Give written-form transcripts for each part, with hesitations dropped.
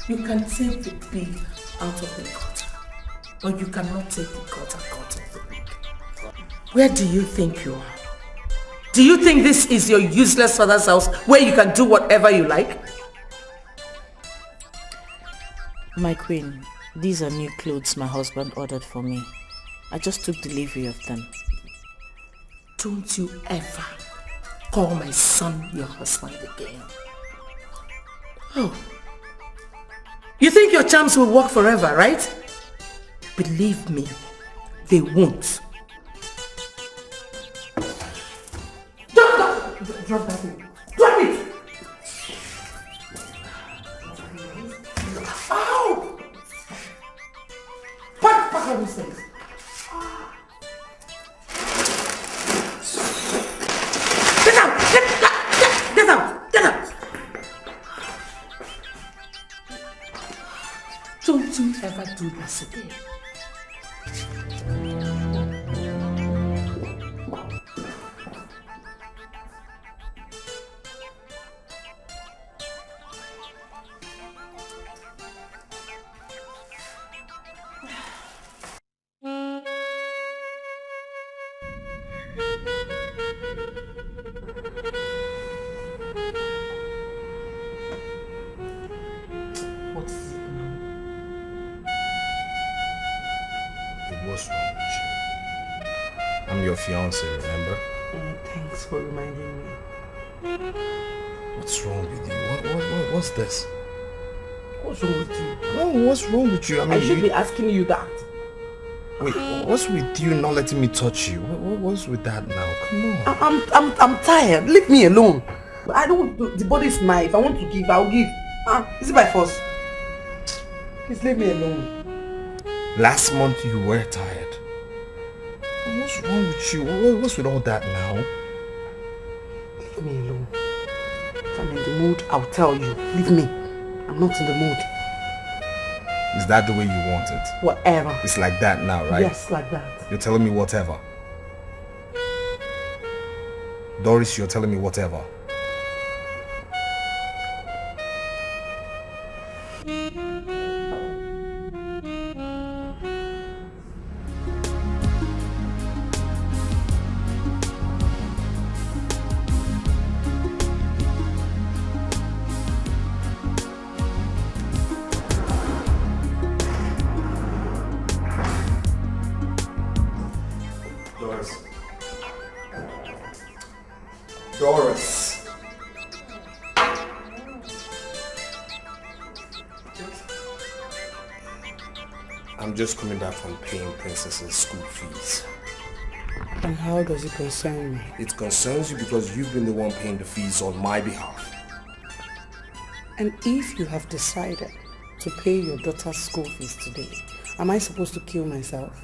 You can take the pig out of the gutter, but you cannot take the gutter out of the pig. Where do you think you are? Do you think this is your useless father's house where you can do whatever you like? My queen, these are new clothes my husband ordered for me. I just took delivery of them. Don't you ever call my son your husband again. Oh. You think your charms will work forever, right? Believe me, they won't. Drop that thing. Drop it! Ow! Pack all these things. Get out! Get out! Get out! Don't you ever do this again. Fiance, remember? Thanks for reminding me. What's wrong with you? What's this? What's wrong with you? No, what's wrong with you? I should be asking you that. Wait, what's with you not letting me touch you? What's with that now? Come on. I'm tired. Leave me alone. I don't. The body's mine. If I want to give, I'll give. Is it by force? Please leave me alone. Last month you were tired. What's wrong with you? What's with all that now? Leave me alone. If I'm in the mood, I'll tell you. Leave me. I'm not in the mood. Is that the way you want it? Whatever. It's like that now, right? Yes, like that. You're telling me whatever. Doris, you're telling me whatever. Just coming back from paying Princess's school fees. And how does it concern me? It concerns you because you've been the one paying the fees on my behalf. And if you have decided to pay your daughter's school fees today, am I supposed to kill myself?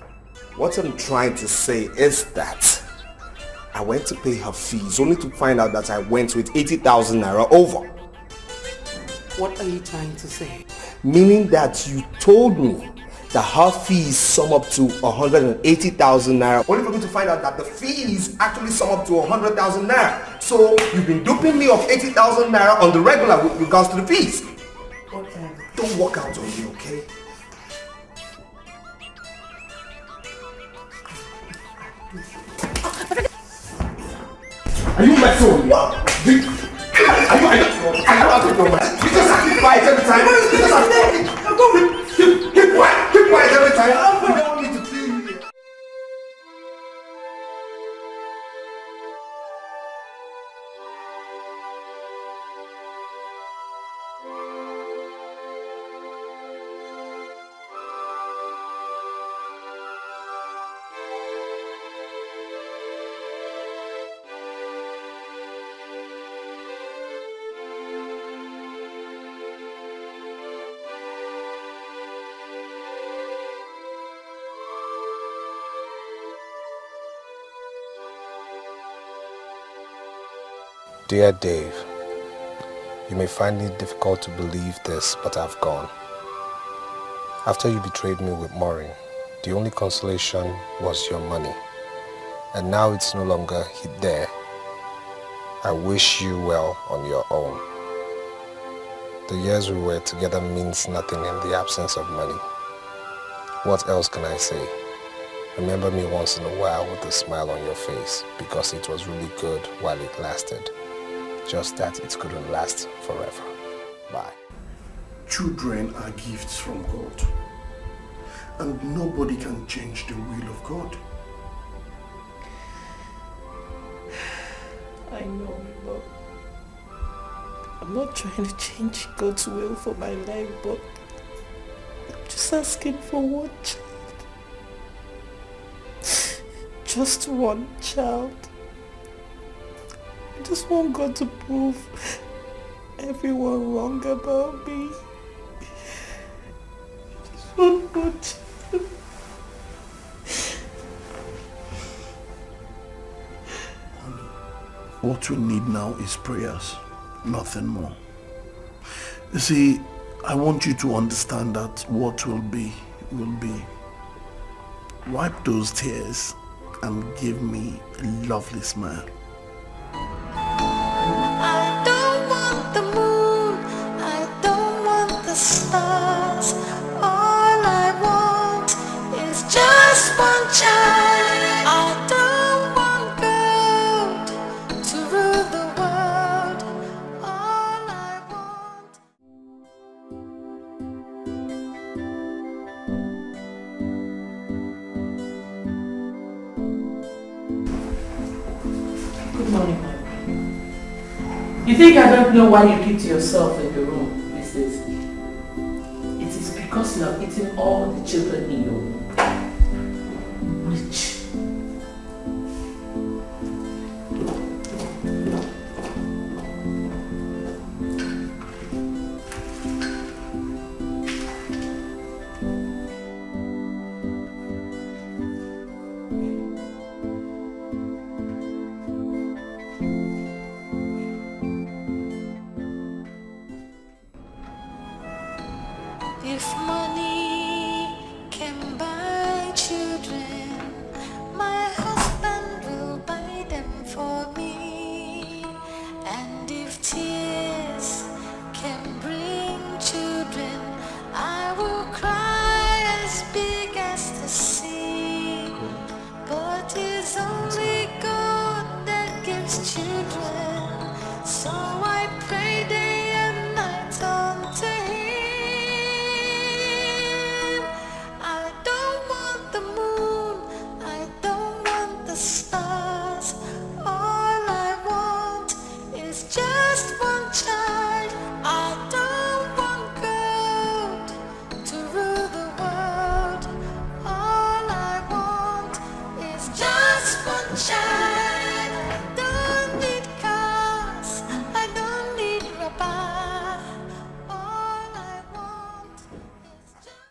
What I'm trying to say is that I went to pay her fees only to find out that I went with 80,000 naira over. What are you trying to say? Meaning that you told me that her fees sum up to 180,000 naira. Only for me to find out that the fees actually sum up to 100,000 naira. So you've been duping me of 80,000 naira on the regular with regards to the fees. Okay. Don't walk out on me, okay? Are you messing with me? What? Are you out of your mind? You just have to fight every time. You just have to keep quiet every time. You don't want me to feel you here. Dear Dave, you may find it difficult to believe this, but I've gone. After you betrayed me with Maureen, the only consolation was your money. And now it's no longer there. I wish you well on your own. The years we were together means nothing in the absence of money. What else can I say? Remember me once in a while with a smile on your face because it was really good while it lasted. Just that it couldn't last forever. Bye. Children are gifts from God, and nobody can change the will of God. I know, but I'm not trying to change God's will for my life, but I'm just asking for one child. Just one child. I just want God to prove everyone wrong about me. Just one more child. What we need now is prayers, nothing more. You see, I want you to understand that what will be, will be. Wipe those tears and give me a lovely smile. I don't want the moon, I don't want the stars. All I want is just one child. I don't want gold to rule the world. All I want. Good morning, ma'am. You think I don't know why you keep to yourself in the room, Mrs.? It is because you have eaten all the children in your womb. Rich. If money can buy children, my husband will buy them for me. And if tears can bring children, I will cry as big as the sea. But it's only God that gives children, so I pray day and night unto Him. I don't want the moon, I don't want the stars. All I want is just one child. I don't want gold to rule the world. All I want is just one child. I don't need cars, I don't need rubber. All I want is just.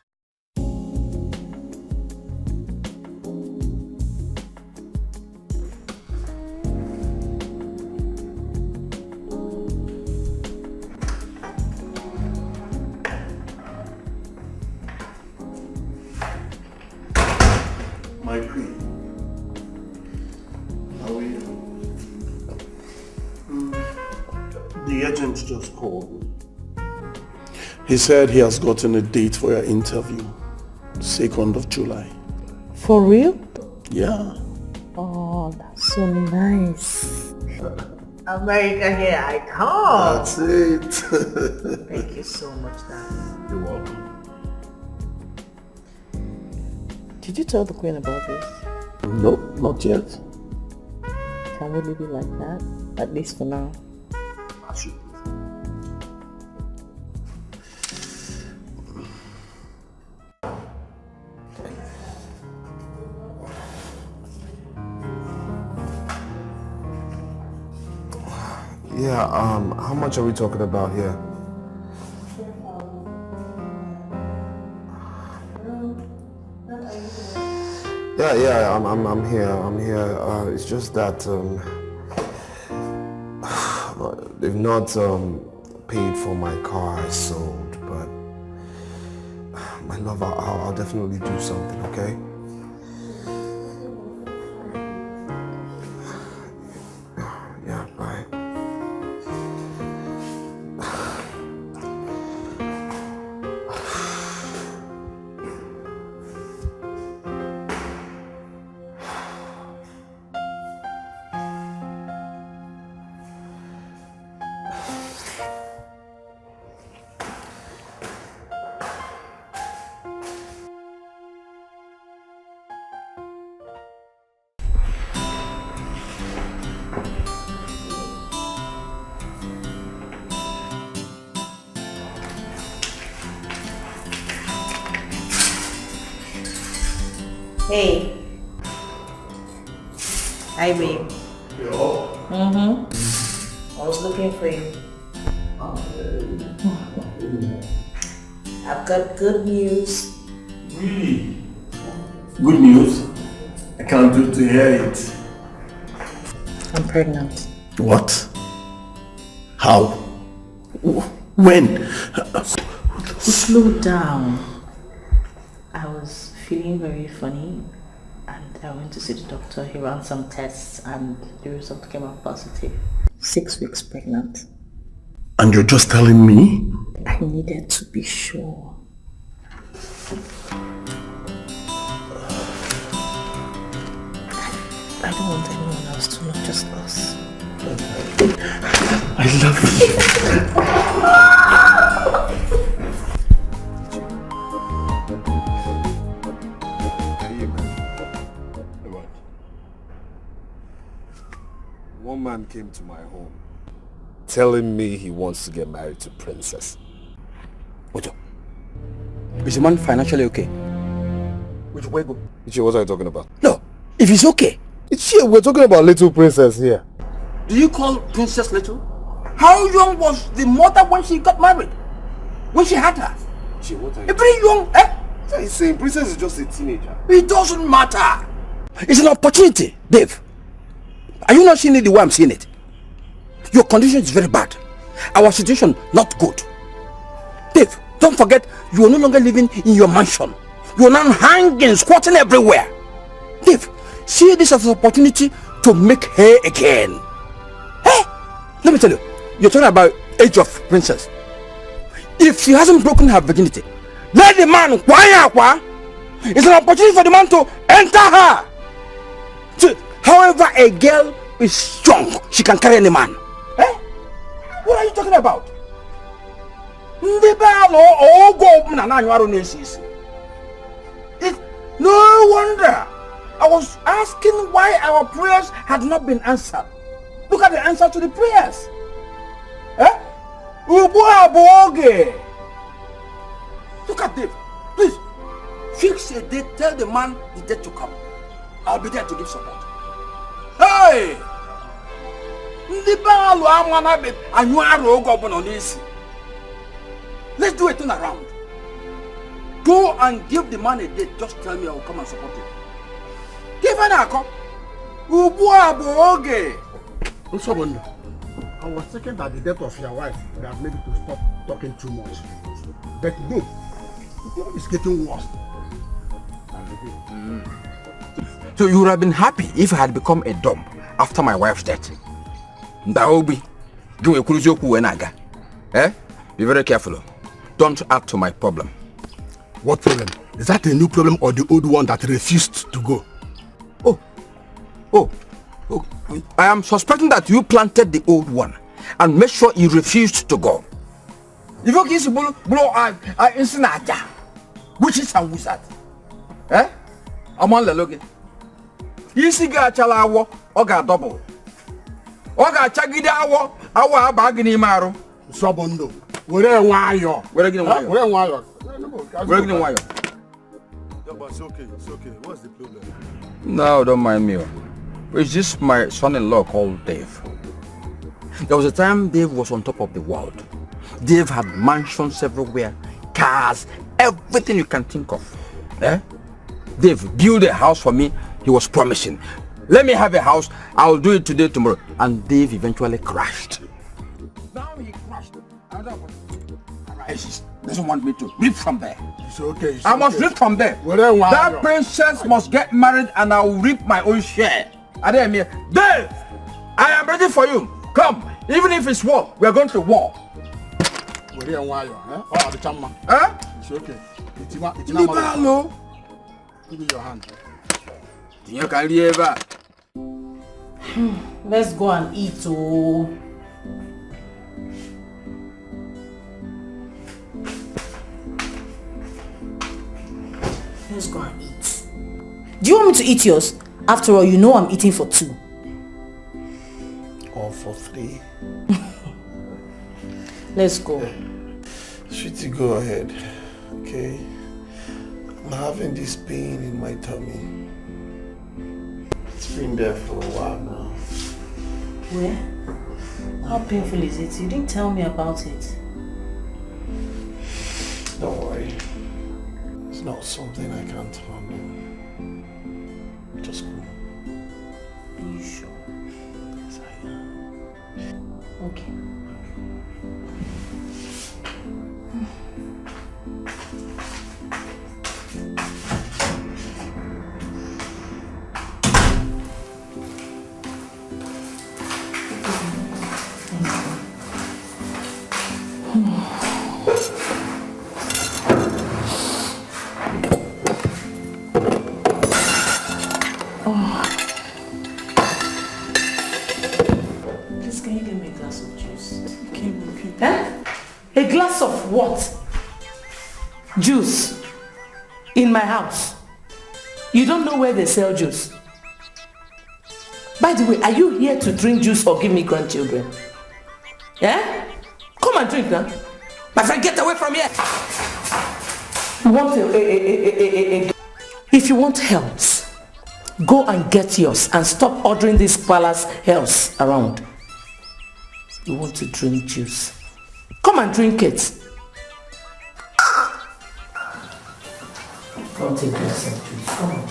My queen, how are you? The agent just called me. He said he has gotten a date for your interview, 2nd of July. For real? Yeah. Oh, that's so nice. America, here I come. That's it. Thank you so much, Dad. You're welcome. Did you tell the Queen about this? Nope, not yet. Can we leave it like that? At least for now. I should. Yeah, how much are we talking about here? Yeah, I'm here. It's just that they've not paid for my car I sold, but my love, I'll definitely do something, okay? Yeah, bye. Hey. Hi, babe. Yo. I was looking for you. I've got good news. Really? Good news? I can't wait to hear it. I'm pregnant. What? How? When? Slow down. I was feeling very funny and I went to see the doctor. He ran some tests and the result came out positive. 6 weeks pregnant. And you're just telling me? I needed to be sure. I don't want anyone else to know, just us. I love you. One man came to my home telling me he wants to get married to Princess. Ojo, is the man financially okay? Which way go? Ichi, what are you talking about? No, if he's okay. Ichi, we're talking about little Princess here. Do you call Princess little? How young was the mother when she got married? When she had her? Ichi, what are you Very young, eh? So he's saying Princess is just a teenager. It doesn't matter. It's an opportunity, Dave. Are you not seeing it the way I'm seeing it? Your condition is very bad. Our situation not good. Dave, don't forget you are no longer living in your mansion. You are now hanging, squatting everywhere. Dave, see this as an opportunity to make hay again. Hey, let me tell you, you're talking about age of Princess. If she hasn't broken her virginity, let the man it's an opportunity for the man to enter her. However, a girl is strong, she can carry any man. Eh? What are you talking about? No wonder. I was asking why our prayers had not been answered. Look at the answer to the prayers. Eh? Look at this. Please, fix a date, tell the man the date to come. I'll be there to give support. Hey! Let's do a turn around. Go and give the man a date. Just tell me I will come and support him. Give an account. I was thinking that the death of your wife would have made you to stop talking too much. But no, it's getting worse. So you would have been happy if I had become a dumb after my wife's death. Daobi, give a cruise eh? Be very careful. Don't add to my problem. What problem? Is that a new problem or the old one that refused to go? Oh, I am suspecting that you planted the old one and made sure he refused to go. If you kiss blow insinaja, which is a wizard. Eh? I'm on the looking. You see, got chalawo, or got double. Or got chagida our bargaining maro. Sobondo. Where are you? Where are you? But it's okay, it's okay. What's the problem? No, don't mind me. It's just my son-in-law called Dave. There was a time Dave was on top of the world. Dave had mansions everywhere, cars, everything you can think of. Eh? Dave built a house for me. He was promising, let me have a house, I'll do it today, tomorrow. And Dave eventually crashed. Now he crashed. Doesn't want me to rip from there. It's okay. I must rip from there. That princess must get married and I will reap my own share. Dave, I am ready for you. Come, even if it's war, we are going to war. Huh? It's okay. It's Libalo. Give me your hand. Let's go and eat. Oh. Let's go and eat. Do you want me to eat yours? After all, you know I'm eating for 2. Or for 3. Let's go. Sweetie, go ahead. Okay? having this pain in my tummy. It's been there for a while now. Where? How painful is it? You didn't tell me about it. Don't worry. It's not something I can't handle. Just go. Are you sure? Yes, I am. Okay. A glass of what? Juice. In my house. You don't know where they sell juice. By the way, are you here to drink juice or give me grandchildren? Yeah? Come and drink now. My friend, get away from here. You want If you want helps, go and get yours and stop ordering these palace helps around. You want to drink juice? Come and drink it. Come take yourself juice. Come on.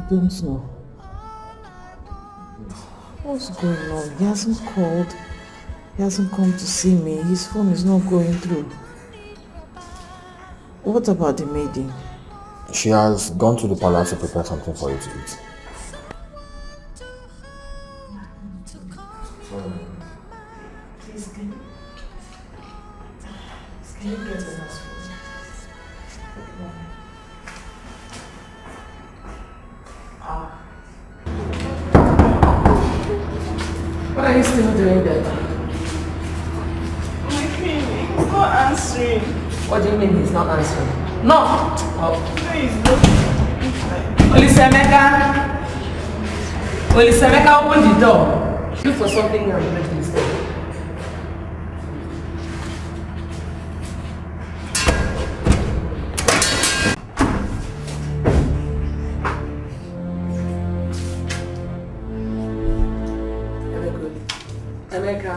Don't know. What's going on? He hasn't called. He hasn't come to see me. His phone is not going through. What about the maiden? She has gone to the palace to prepare something for you to eat. Please, can you get the last phone? What are you still doing there? My queen, he's not answering. What do you mean he's not answering? No! Oh. No, he's not. Olisemeka, open the door. Look for something and break this door. Emeka.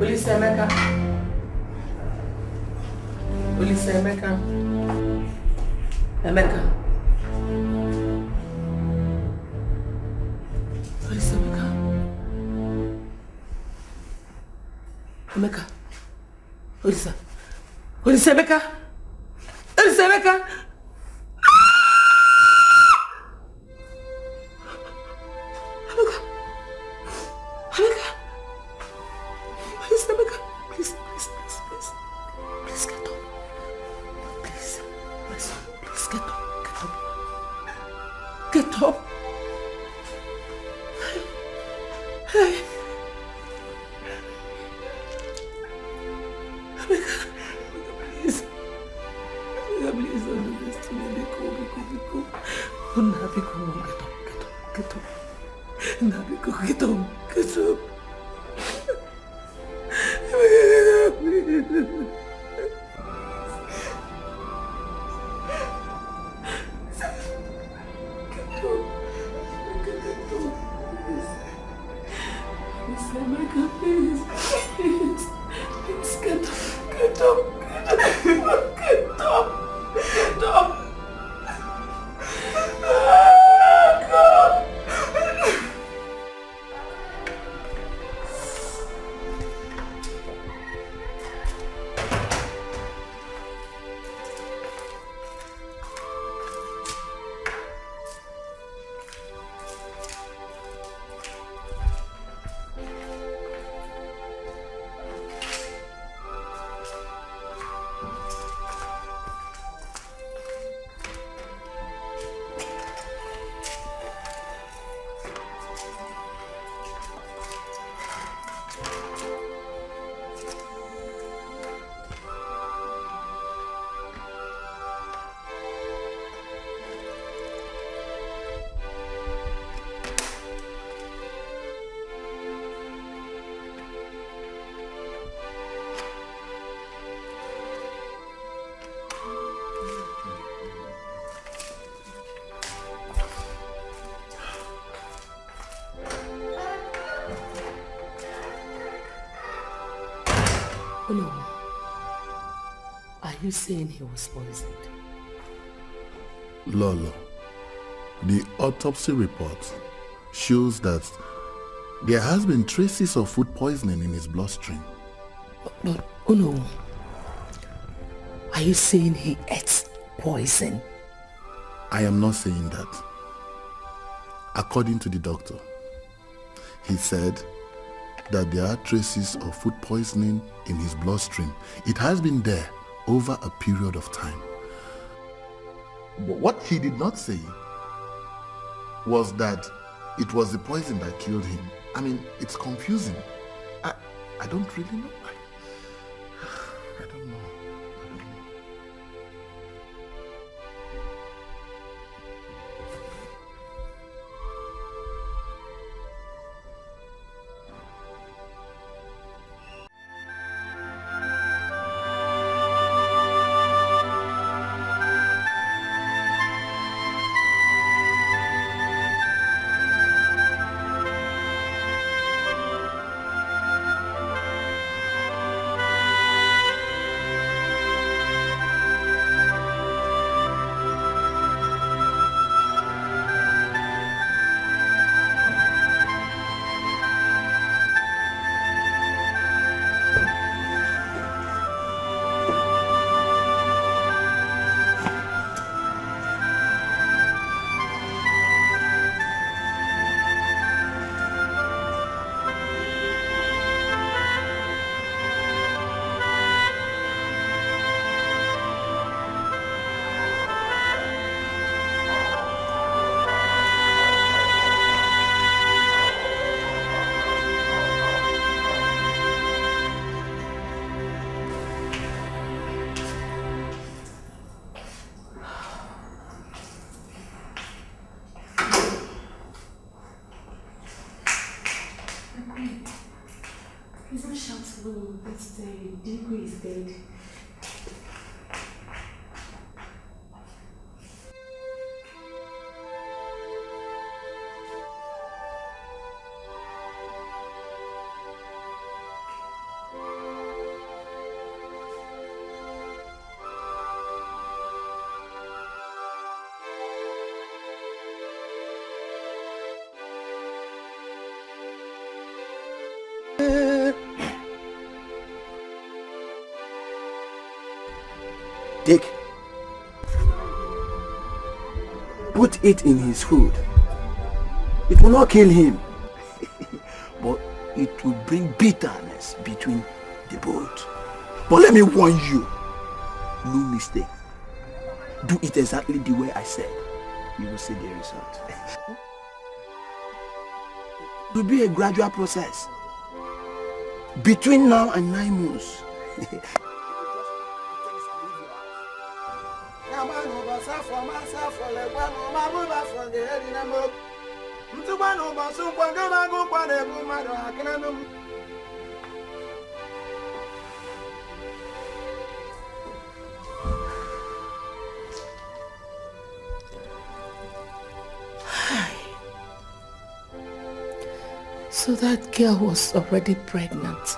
Olisemeka. Olisemeka. Emeka. Olisemeka. Emeka. Olisemeka. Olisemeka. Get up. please, please, please get up, get up. God. No. Are you saying he was poisoned? Lolo, the autopsy report shows that there has been traces of food poisoning in his bloodstream. But no. Are you saying he ate poison? I am not saying that. According to the doctor, he said that there are traces of food poisoning in his bloodstream. It has been there over a period of time. But what he did not say was that it was the poison that killed him. I mean, it's confusing. I don't really know. I don't know. Dikeh is dead. Dick, put it in his food. It will not kill him, but it will bring bitterness between the both. But let me warn you, no mistake. Do it exactly the way I said. You will see the result. It will be a gradual process. Between now and 9 months. So that girl was already pregnant.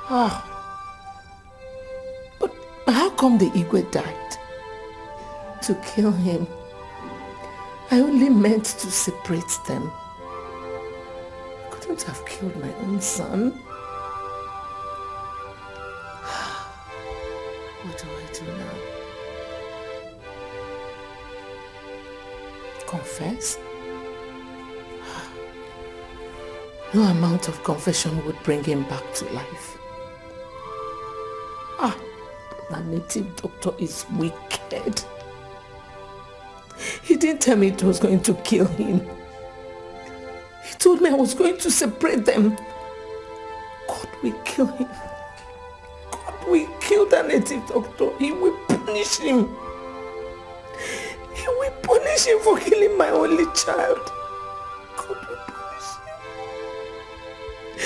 Ah. But how come the Igwe died? To kill him. I only meant to separate them. I couldn't have killed my own son. What do I do now? Confess? No amount of confession would bring him back to life. The native doctor is wicked. He didn't tell me it was going to kill him. He told me I was going to separate them. God will kill him. God will kill the native doctor. He will punish him. He will punish him for killing my only child. God will punish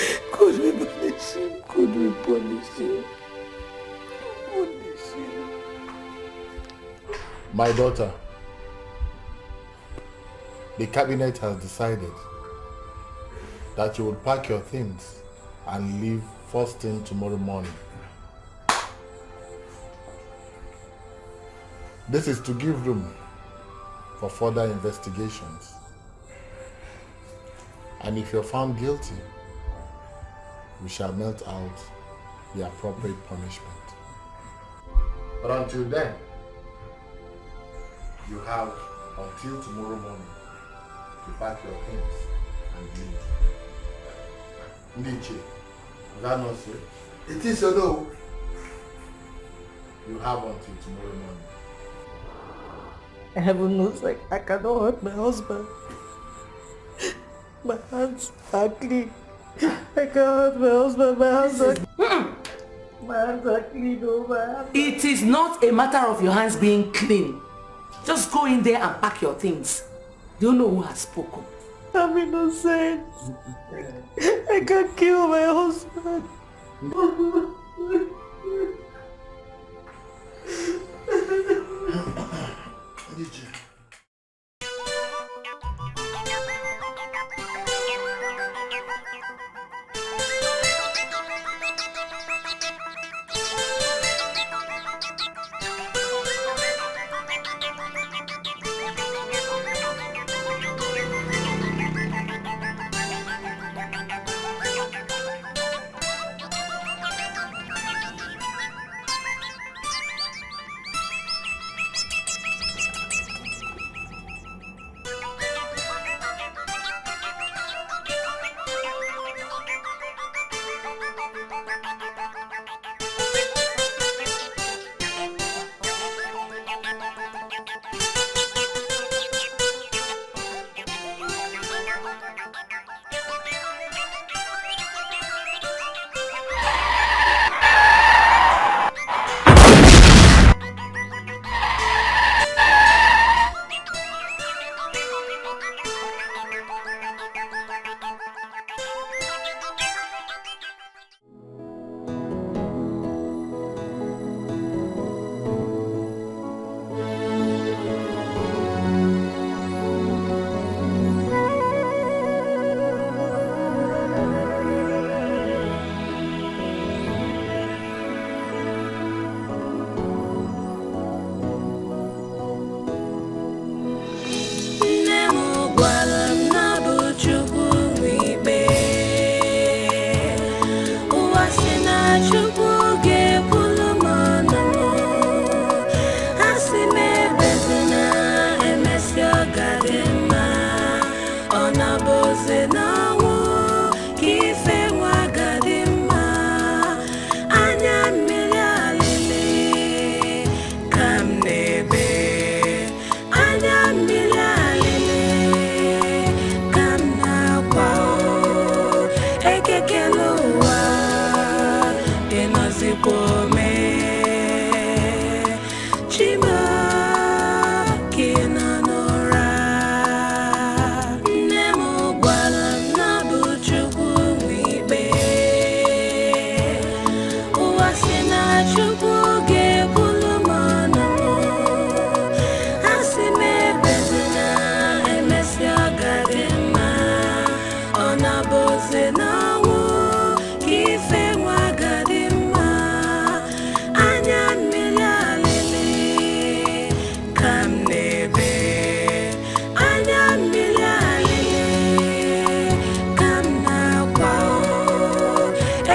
him. God will punish him. God will punish him. Punish him. My daughter, the cabinet has decided that you will pack your things and leave first thing tomorrow morning. This is to give room for further investigations. And if you're found guilty, we shall melt out the appropriate punishment. But until then, you have until tomorrow morning to pack your things and leave. Niche, is that not so? It is or no? You have until tomorrow morning. Heaven knows I cannot hurt my husband. My hands are clean. I can't hurt my husband. My hands are clean. Oh, my hands. It is not a matter of your hands being clean. Just go in there and pack your things. Do you know who has spoken? I'm innocent. I can't kill my husband.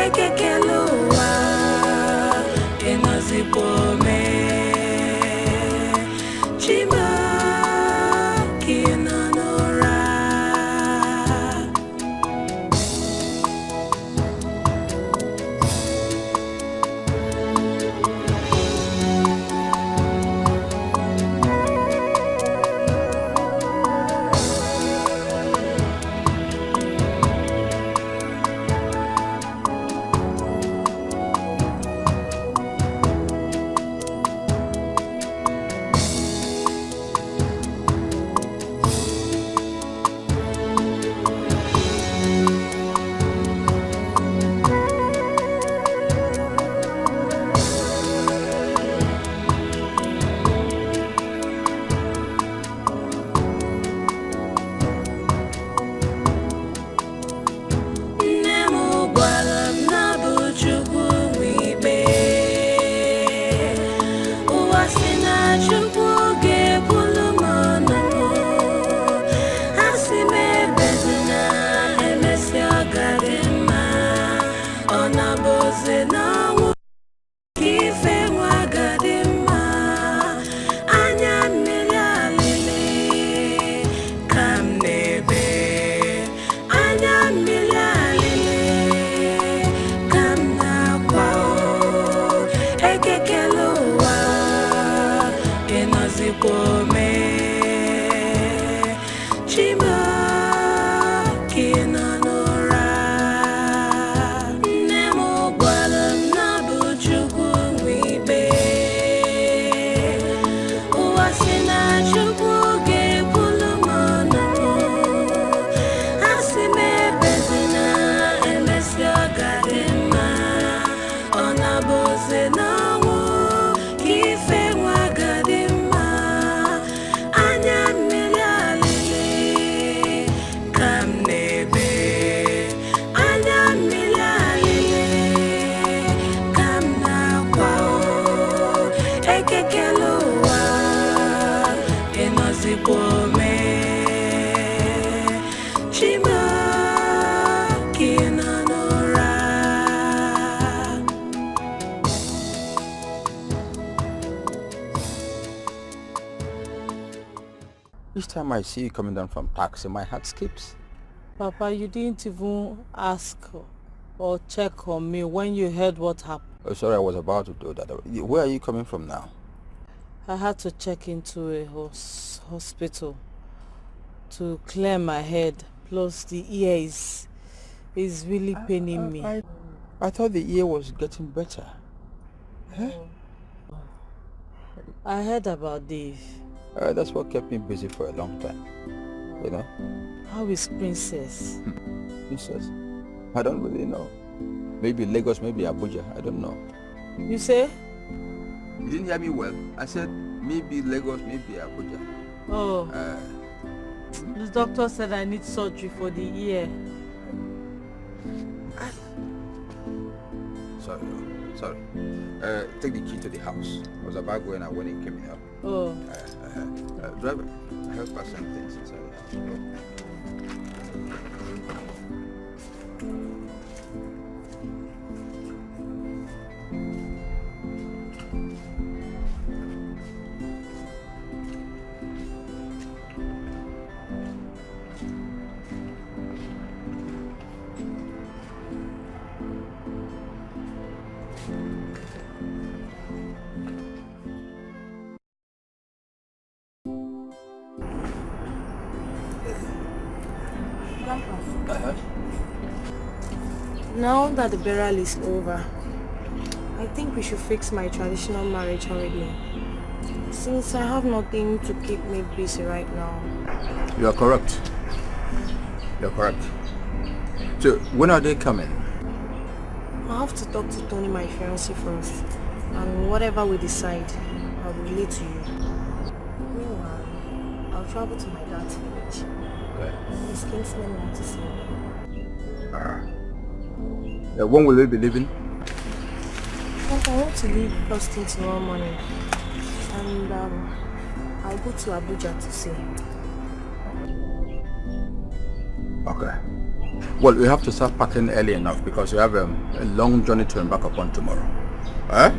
ekekeluwa enozipome chima kinonora. Each time I see you coming down from taxi, my heart skips. Papa, you didn't even ask or check on me when you heard what happened. Oh, sorry, I was about to do that. Where are you coming from now? I had to check into a hospital to clear my head. Plus the ear is really paining me. I thought the ear was getting better. Huh? I heard about Dave. That's what kept me busy for a long time. You know? How is Princess? Princess? I don't really know. Maybe Lagos, maybe Abuja. I don't know. You say? You didn't hear me well. I said maybe Lagos, maybe Abuja. Oh. The doctor said I need surgery for the ear. Sorry. Take the key to the house. I was about going out when it came up. Oh. Driver, I have passed some things inside the house. Now that the burial is over, I think we should fix my traditional marriage already. Since I have nothing to keep me busy right now. You are correct. You're correct. So, when are they coming? I have to talk to Tony, my fiancé, first. And whatever we decide, I'll relate to you. Meanwhile, I'll travel to my dad's village. Okay. His kinsmen want to see me. When will they be leaving? I want to leave first thing tomorrow morning. And I'll go to Abuja to see him. Okay. Well, we have to start packing early enough because we have a long journey to embark upon tomorrow. Eh?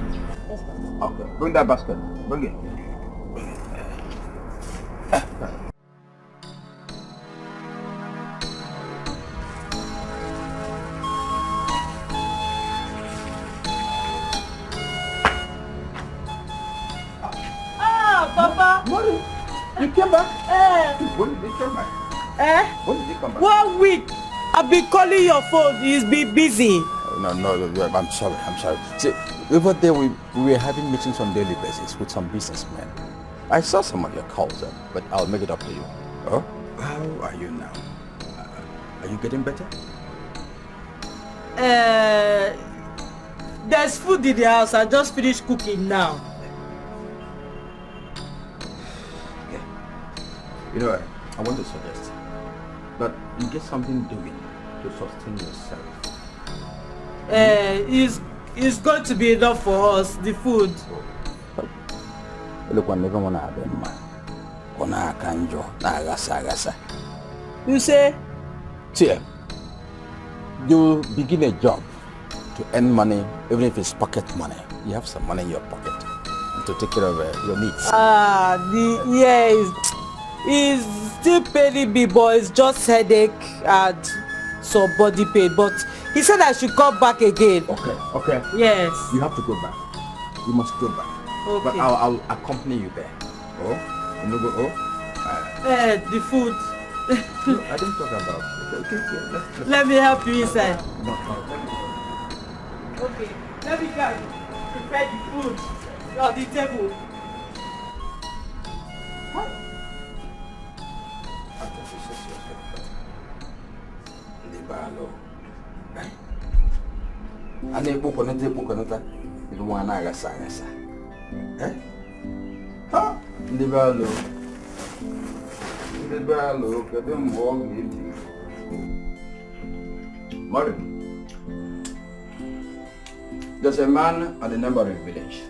Okay, bring that basket. Bring it. Papa! Morning. You came back? When did you come back? When did you come back? 1 week. I've been calling your phone. He's been busy. No, I'm sorry. See, over there we were having meetings on a daily basis with some businessmen. I saw some of your calls, but I'll make it up to you. Oh? How are you now? Are you getting better? There's food in the house. I just finished cooking now. You know what? I want to suggest that you get something doing to sustain yourself. It's going to be enough for us, the food. Look, I never want to have a You say? See, you begin a job to earn money, even if it's pocket money. You have some money in your pocket to take care of your needs. He's still paying me, but it's just headache and some body pain. But he said I should come back again. Okay. Yes. You have to go back. You must go back. Okay. But I'll accompany you there. Oh? You know, the food. No, I didn't talk about it. Okay. Let me help you inside. No. Okay. Let me go prepare the food on the table. Ane buko na ilu mwana agasa. Eh? Ha? Ndibalo kade mbo ngiti. Mari. There's a man at the neighboring village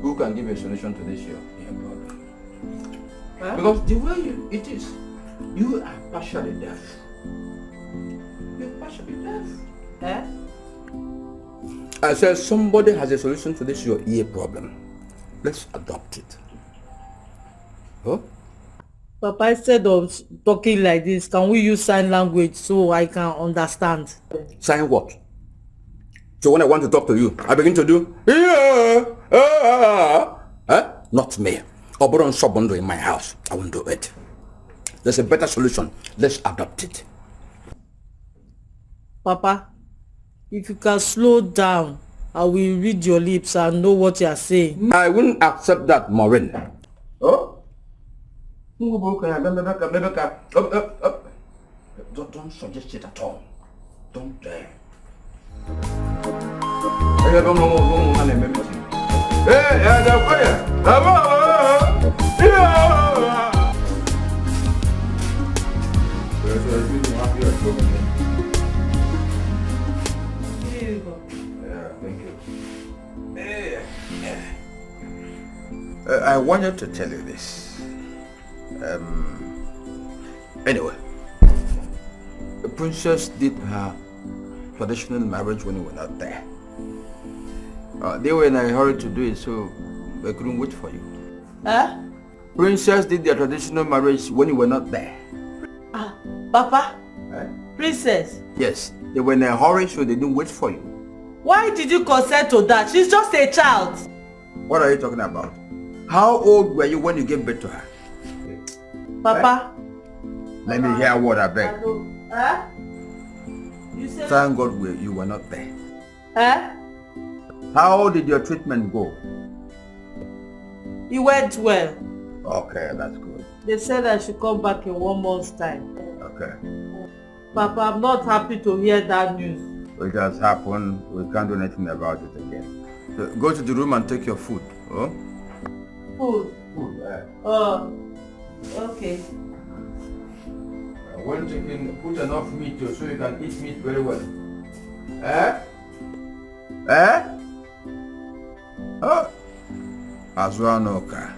who can give a solution to this your problem. Huh? Because the way it is, you are partially deaf. You're partially deaf. Eh? I said somebody has a solution to this your ear problem. Let's adopt it. Huh? Papa, instead of talking like this, can we use sign language so I can understand? Sign what? So when I want to talk to you, I begin to do not me. Oberon Sobondo in my house. I won't do it. There's a better solution. Let's adopt it. Papa, if you can slow down, I will read your lips and know what you are saying. I wouldn't accept that, Maureen. Oh? Don't suggest it at all. Don't dare. I wanted to tell you this. Anyway, the princess did her traditional marriage when you were not there. They were in a hurry to do it, so they couldn't wait for you. Huh? Princess did their traditional marriage when you were not there. Papa? Princess? Yes, they were in a hurry, so they didn't wait for you. Why did you consent to that? She's just a child. What are you talking about? How old were you when you gave birth to her? Papa? Let me hear what I beg. Huh? You said... Thank God you were not there. Huh? How did your treatment go? It went well. Okay, that's good. They said I should come back in 1 month's time. Okay. Papa, I'm not happy to hear that news. It has happened. We can't do anything about it again. So go to the room and take your food. Oh? Food? Food, Okay. When chicken, put enough meat so you can eat meat very well. Oh. Azwanoka.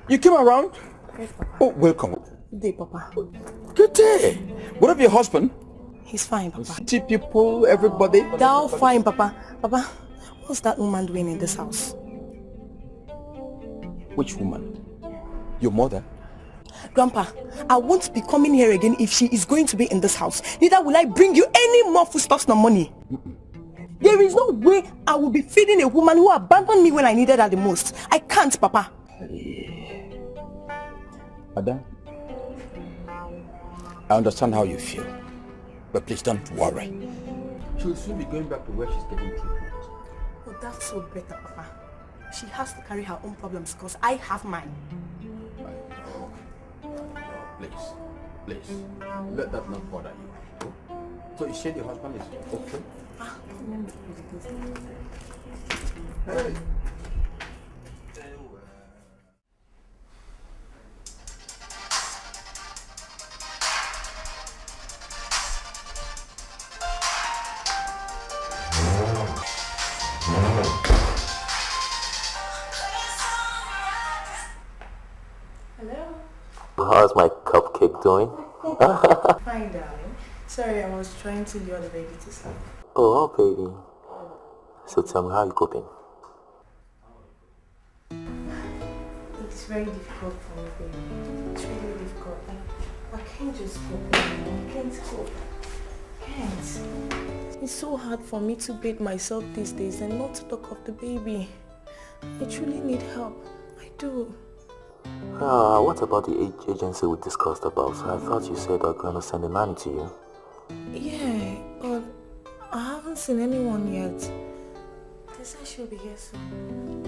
You came around? Yes, Papa. Oh, welcome. Good day, Papa. Good day. What of your husband? He's fine, Papa. City people, everybody? They're all fine, Papa. Papa, what's that woman doing in this house? Which woman? Your mother? Grandpa, I won't be coming here again if she is going to be in this house. Neither will I bring you any more foodstuffs nor money. There is no way I will be feeding a woman who abandoned me when I needed her the most. I can't, Papa. Madam, I understand how you feel, but please don't worry. She'll soon be going back to where she's getting treatment. Oh, that's so better, Papa. She has to carry her own problems because I have mine. Please, let that not bother you. So you said your husband is okay? Hey. How's my cupcake doing? Fine, darling. Sorry, I was trying to lure the baby to sleep. Oh, baby. So tell me, how are you coping? It's very difficult for me, baby. It's really difficult. I can't just cope anymore. I can't cope. I can't. It's so hard for me to bathe myself these days and not to talk of the baby. I truly need help. I do. What about the agency we discussed about? I thought you said they're going to send a nanny to you. Yeah, but I haven't seen anyone yet. They said she'll be here soon.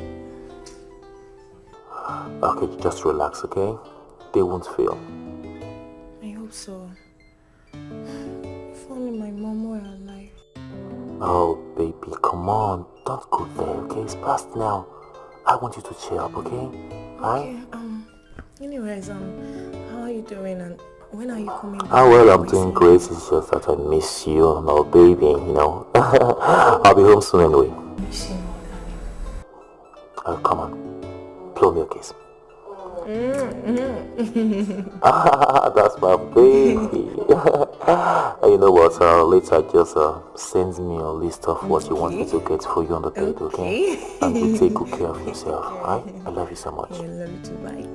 Okay, just relax, okay? They won't fail. I hope so. If only my mom were alive. Oh, baby, come on. Don't go there, okay? It's past now. I want you to cheer up, okay? Okay, anyways, how are you doing and when are you coming back? Well, I'm doing great. It's just that I miss you, my baby, you know. I'll be home soon anyway. Miss you more, darling. Come on. Blow me a kiss. That's my baby. You know what? Later just send me a list of what you want me to get for you on the bed, okay? And you take good care of yourself, alright? I love you so much. I love you too, bye.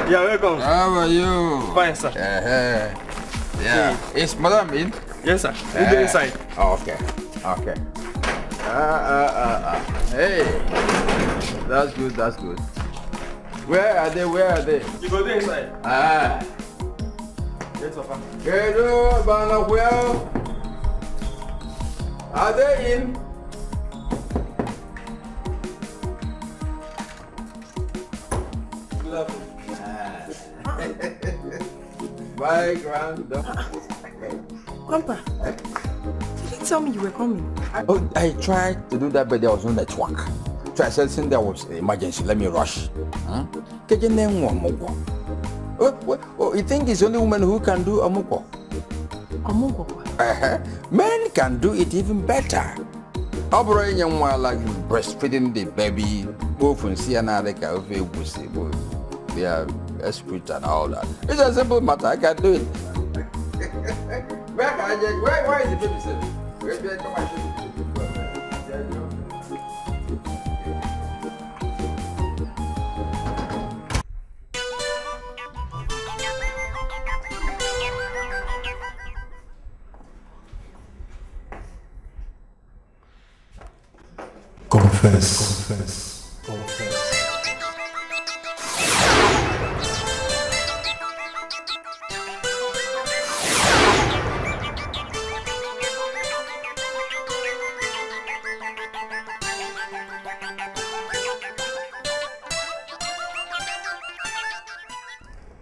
Yeah, welcome. How are you? Fine, sir. Yeah. Is madam in? Yes, sir. We'll go inside. Okay. Hey. That's good. Where are they? You go there inside. Yes, sir. Hello, Banahuel. Are they in? My granddaughter. Grandpa, did you tell me you were coming? I tried to do that, but there was no network. So I said, since there was an emergency, let me rush. Get your name one more. Oh, you think it's the only woman who can do amuko? Men can do it even better. Operating young while like breastfeeding the baby, both from CNR, they are excrete and all that. It's a simple matter. I can do it. Where is the baby sitting? Come on. Confess.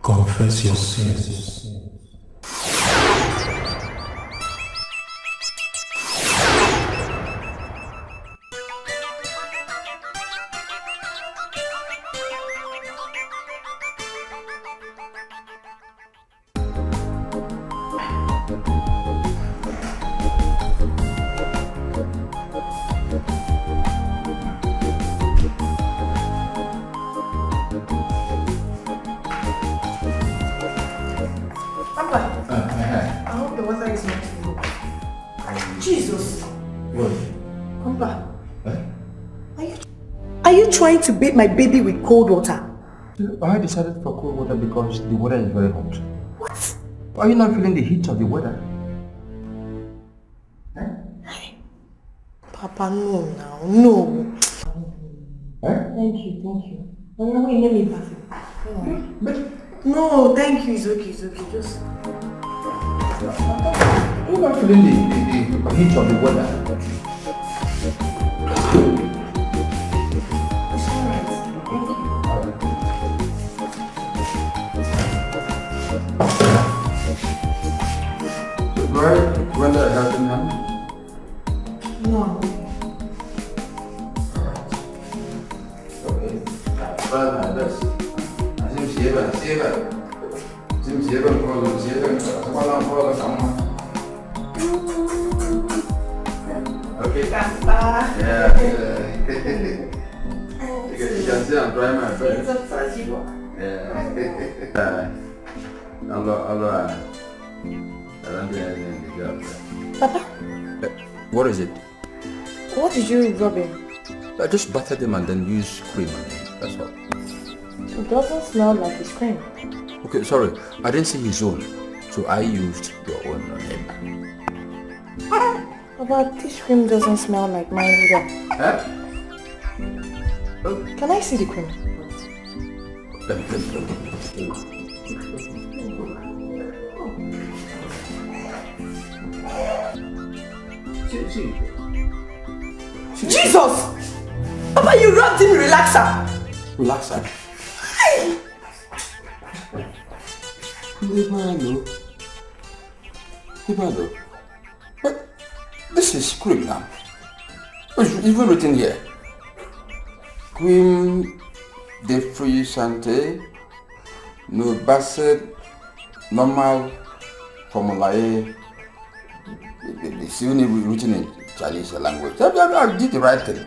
Confess your sins. Trying to bathe my baby with cold water. I decided for cold water because the weather is very hot. What? Are you not feeling the heat of the weather? Papa, no now, no. Thank you. Wait, let me pass it. No, thank you, it's okay, just... Are you not feeling the heat of the weather? Right? When did I have them now? No. Okay. Try my best. Okay. Yeah. You can see I'm trying my best. Yeah. Hello. I don't do anything in the job. Papa? What is it? What did you rub in? I just battered them and then used cream on them. That's all. It doesn't smell like his cream. Okay, sorry. I didn't see his own. So I used your own on him. Papa, this cream doesn't smell like mine either. Huh? Can I see the cream? Let me. See. Jesus! Papa, you rubbed in relaxer! Relaxer? Ibalo. But this is cream now. It's even written here. Cream de free santé, no basset, normal, formulae. It's only written in Chinese language. I did the right thing.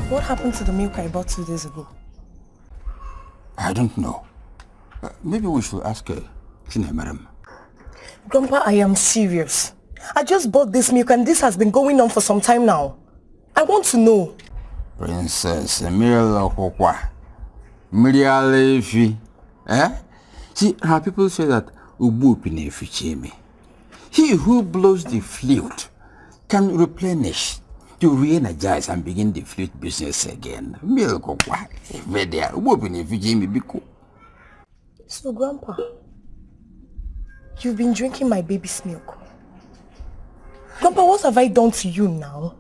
What happened to the milk I bought 2 days ago? I don't know. Maybe we should ask madam. Grandpa, I am serious. I just bought this milk and this has been going on for some time now. I want to know. Princess Mirialefi. See, how people say that he who blows the flute can replenish, to re-energize and begin the flute business again. So, Grandpa, you've been drinking my baby's milk. Grandpa, what have I done to you now?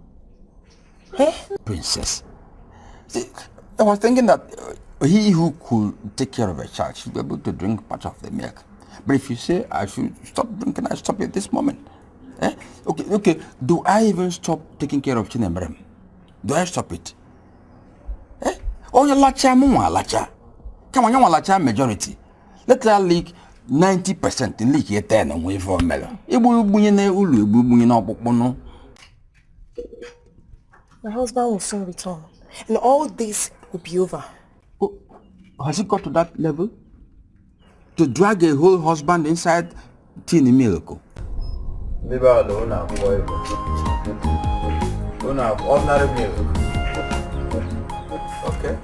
Princess, see, I was thinking that he who could take care of a child should be able to drink part of the milk. But if you say I should stop drinking, I stop at this moment. Okay. Do I even stop taking care of Chinembrem? Do I stop it? Oh, you lacha mwa lacha. Come on, you want lacha majority. Let her leak 90% in leak here 10 away from melon. My husband will soon return, and all this will be over. Oh, has it got to that level? To drag a whole husband inside Tini Milko? Maybe I don't have ordinary milk. Okay.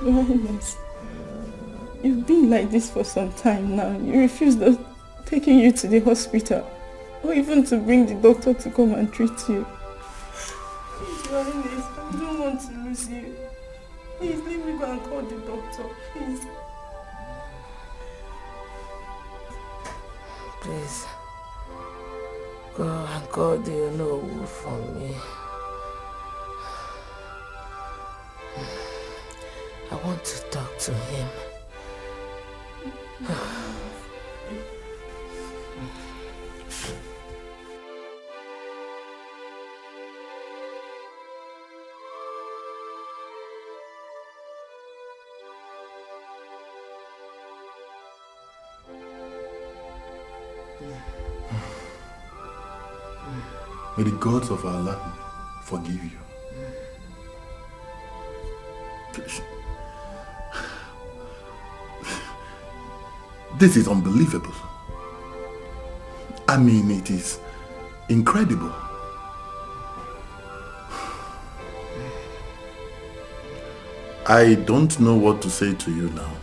Your Highness, you've been like this for some time now. You refused us taking you to the hospital, or even to bring the doctor to come and treat you. Please, Your Highness, I don't want to lose you. Please, let me go and call the doctor, please. Please, go and call the Nollywood for me. I want to talk to him. May the gods of our land forgive you. This is unbelievable. I mean, it is incredible. I don't know what to say to you now.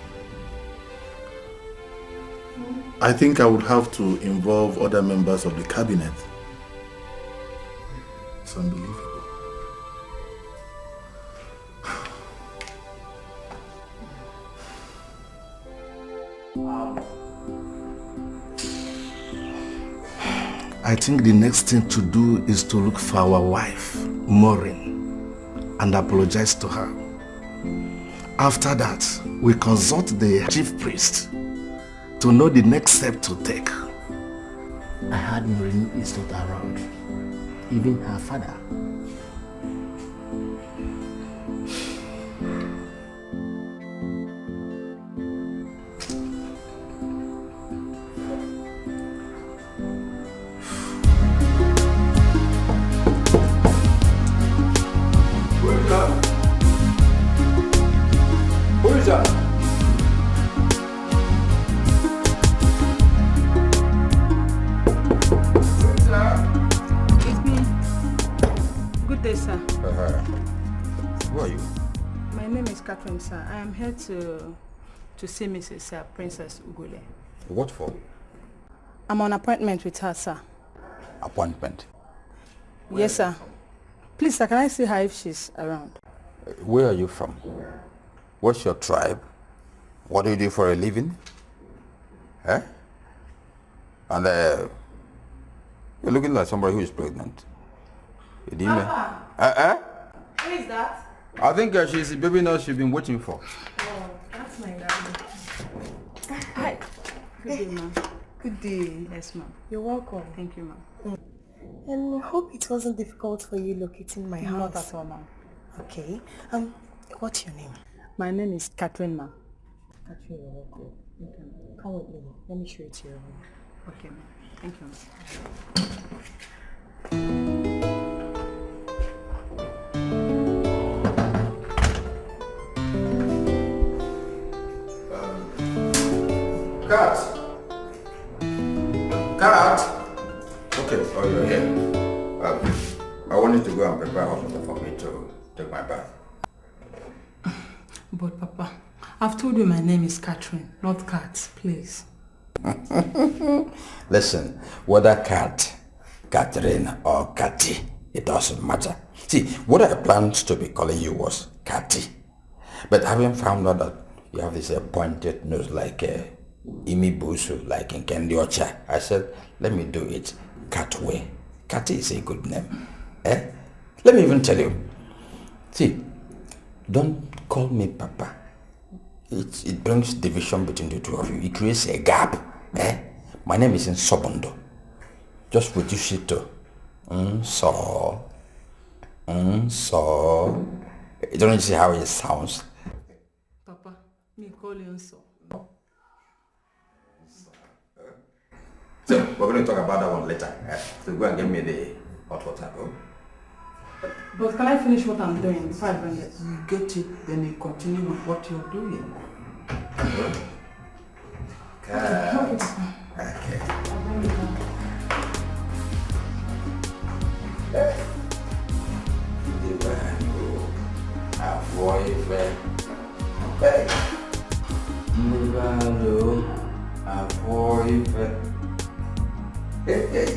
I think I would have to involve other members of the cabinet. It's unbelievable. I think the next thing to do is to look for our wife, Maureen, and apologize to her. After that, we consult the chief priest to know the next step to take. I heard Maureen is not around. Even her father. Sir, I am here to see Mrs. Princess Ugule. What for? I'm on appointment with her, sir. Appointment? Yes, sir. Please, sir, can I see her if she's around? Where are you from? What's your tribe? What do you do for a living? Eh? And you're looking like somebody who is pregnant. You didn't Who is that? I think she's the baby nurse you've been waiting for. Oh, that's my darling. Hi. Good day, ma'am. Good day. Yes, ma'am. You're welcome. Thank you, ma'am. And I hope it wasn't difficult for you locating my house. Not at all, ma'am. Okay. What's your name? My name is Catherine, ma'am. Catherine, you're welcome. Okay. Come with me. Let me show you to your room. Okay, ma'am. Thank you, ma'am. Cat! Okay, oh, you're here. I wanted to go and prepare hot water for me to take my bath. But Papa, I've told you my name is Catherine, not Cat, please. Listen, whether Cat, Catherine or Catty, it doesn't matter. See, what I planned to be calling you was Catty. But having found out that you have this pointed nose like Imi Busu, like in Kendi Ocha, I said, let me do it Catway. Catty is a good name. Eh? Let me even tell you. See, don't call me Papa. It brings division between the two of you. It creates a gap. Eh? My name is in Sobondo. Just reduce it to so. You don't see how it sounds. Papa, me call you so. So, we're going to talk about that one later. So go and get me the hot water. But can I finish what I'm doing before I bring it? You get it, then you continue with what you're doing. Okay. Hey. Nibalo, avoid. Hey.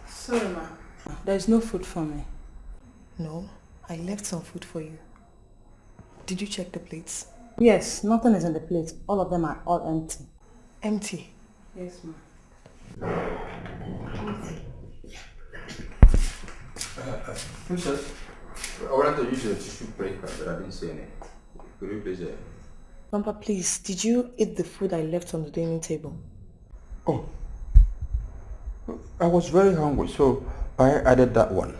Sorry, ma. There's no food for me. No, I left some food for you. Did you check the plates? Yes, nothing is in the plate. All of them are all empty. Empty? Yes, ma. Princess, I wanted to use your tissue paper, but I didn't see any. Could you please? Grandpa, please, did you eat the food I left on the dining table? Oh, I was very hungry, so I added that one.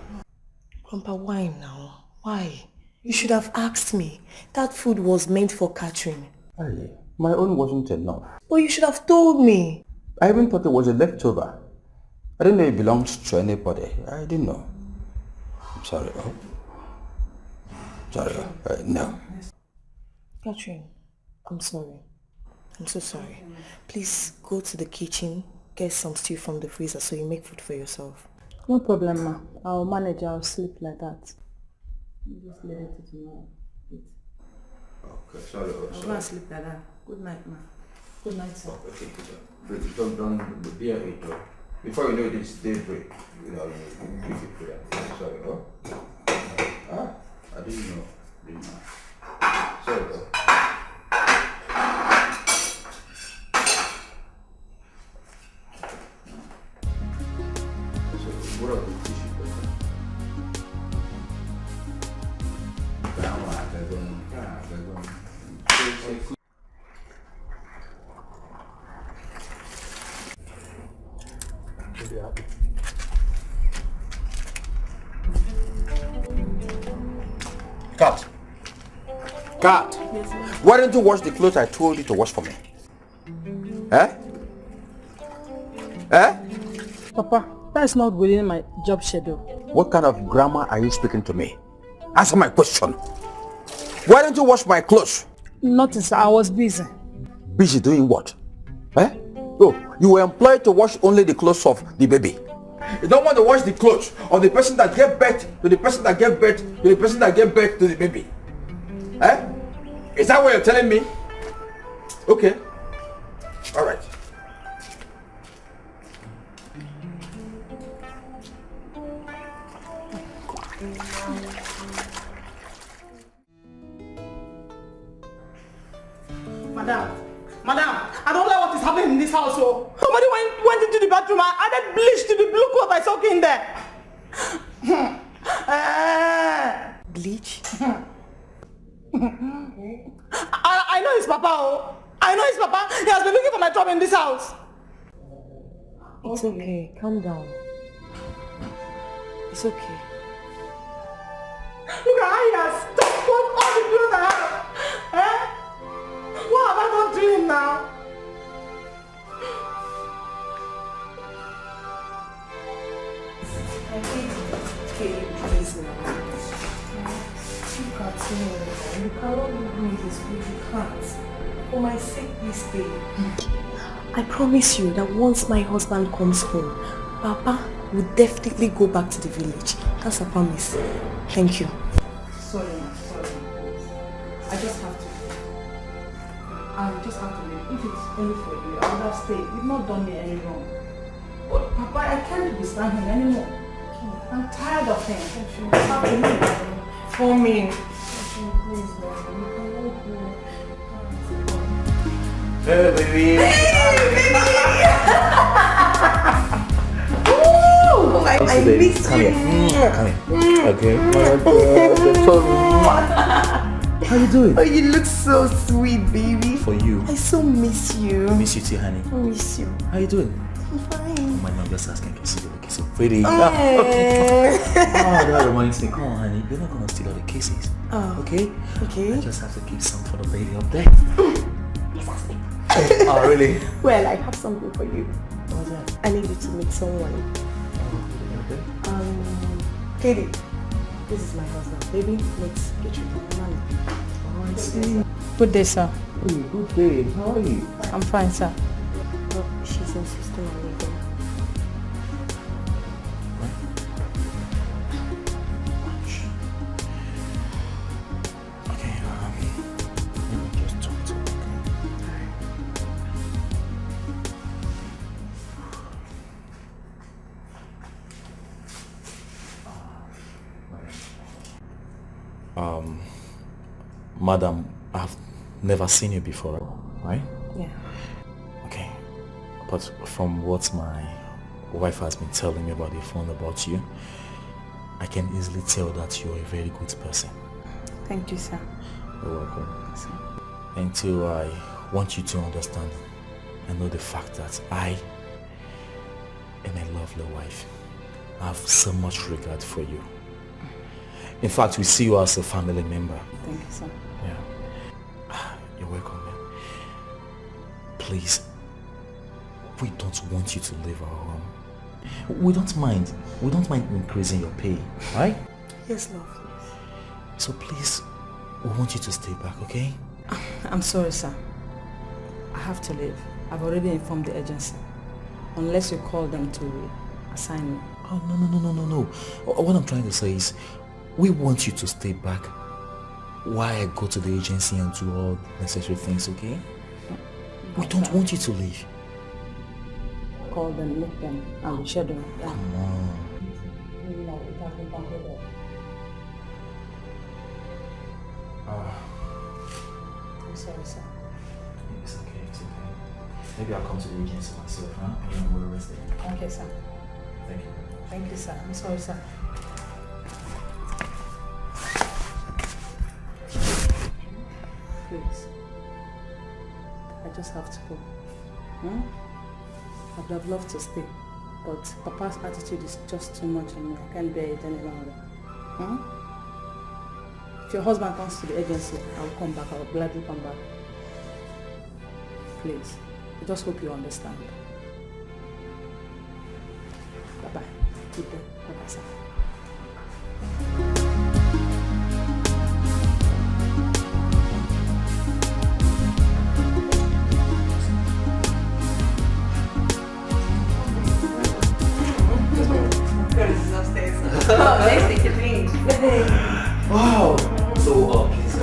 Grandpa, why now? Why? You should have asked me. That food was meant for Catherine. Hey, my own wasn't enough. Well, you should have told me. I even thought it was a leftover. I didn't know it belonged to anybody. I didn't know. I'm sorry. Oh. Sorry. No. Catherine, I'm sorry. I'm so sorry. Please go to the kitchen, get some stew from the freezer so you make food for yourself. No problem, ma. I'll manage. I'll sleep like that. Just leave it to tomorrow. Okay, sorry. I'll go and sleep like that. Good night, ma. Good night, sir. Okay, but don't be a hater. Before you know it, it's daybreak. You know, you give it prayer. Sorry, oh? I didn't know. Sorry, oh. So, what are the tissue paper? Cut. Cut. Yes, sir. Why didn't you wash the clothes I told you to wash for me? Eh? Eh? Papa, that's not within my job schedule. What kind of grammar are you speaking to me? Answer my question. Why didn't you wash my clothes? Nothing, sir. I was busy. Busy doing what? Eh? Oh, you were employed to wash only the clothes of the baby. You don't want to wash the clothes of the person that gave birth to the person that gave birth to the person that gave birth to the baby. Eh? Is that what you're telling me? Okay. All right. Madam, I don't know what is happening in this house. So somebody went into the bathroom and added bleach to the blue cloth I saw in there. Bleach? I know his papa. Oh. I know his papa. He has been looking for my trouble in this house. It's okay. Calm down. It's okay. Look at how he has stopped all the clothes I have. Eh? What have I done to him now? I hate it. Okay, please now. Look at him. You cannot leave me this way. You can't. For my sake, please stay. I promise you that once my husband comes home, Papa will definitely go back to the village. That's a promise. Thank you. Sorry, sorry. I just have to leave. If it's only for you, I would have stayed. You've not done me any wrong. But Papa, I can't be standing anymore. I'm tired of him. I have to leave. For me. Hey, baby. Hey, baby. Ooh, I miss you. Come here. Okay. How you doing? Oh, you look so sweet, baby. For you. I so miss you. Miss you too, honey. I miss you. How you doing? I'm fine. Oh my God, just asking to see you. so pretty. Hey. Oh, that reminds me. Come on, honey. You're not gonna steal all the kisses. Oh. Okay? Okay. I just have to keep some for the baby up there. Oh, really? Well, I have something for you. What's that? I need you to meet someone. Okay. Katie, this is my husband. Baby, let's get you to the Oh, I see. Good day, sir. Hey, good day. How are you? I'm fine, sir. No, she's insisting on me going. Okay, let me just talk to her, okay? Madam, I've never seen you before, right? Yeah. Okay. But from what my wife has been telling me about the phone about you, I can easily tell that you're a very good person. Thank you, sir. You're welcome. And two, I want you to understand and know the fact that I am a lovely wife. I have so much regard for you. In fact, we see you as a family member. Thank you, sir. Yeah. You're welcome, man. Please, we don't want you to leave our home. We don't mind increasing your pay, right? Yes, love. So please, we want you to stay back, okay? I'm sorry, sir. I have to leave. I've already informed the agency. Unless you call them to assign me. Oh, no. What I'm trying to say is, we want you to stay back while I go to the agency and do all necessary things, okay? We don't want you to leave. Call them, meet them, and we share them. Yeah. Come on. I'm sorry, sir. It's okay. Maybe I'll come to the agency myself, huh? And then we'll arrest them. Okay, sir. Thank you. Thank you, sir. I'm sorry, sir. Please. I just have to go. I would have loved to stay, but Papa's attitude is just too much on me. I can't bear it any longer. If your husband comes to the agency, I'll come back. I'll gladly come back. Please. I just hope you understand. Bye-bye. Good day. Bye-bye, sir. Let's take a drink. Wow. So, please,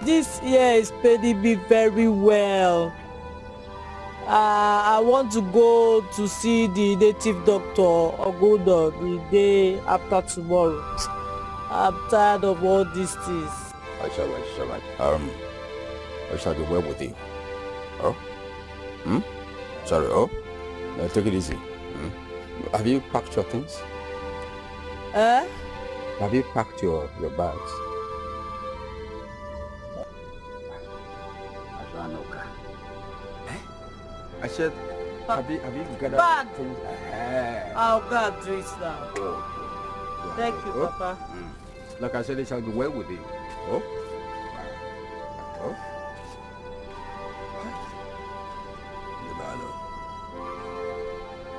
This year is paying me very well. I want to go to see the native doctor Ogodo the day after tomorrow. I'm tired of all these things. I shall be well with you. Oh? Sorry, oh? Now take it easy. Have you packed your things? Have you packed your bags? I said, have you gathered bag. things? I'll go and do it now. Oh. Thank you, Oh. Papa. Like I said, it shall be well with you. Oh? Oh?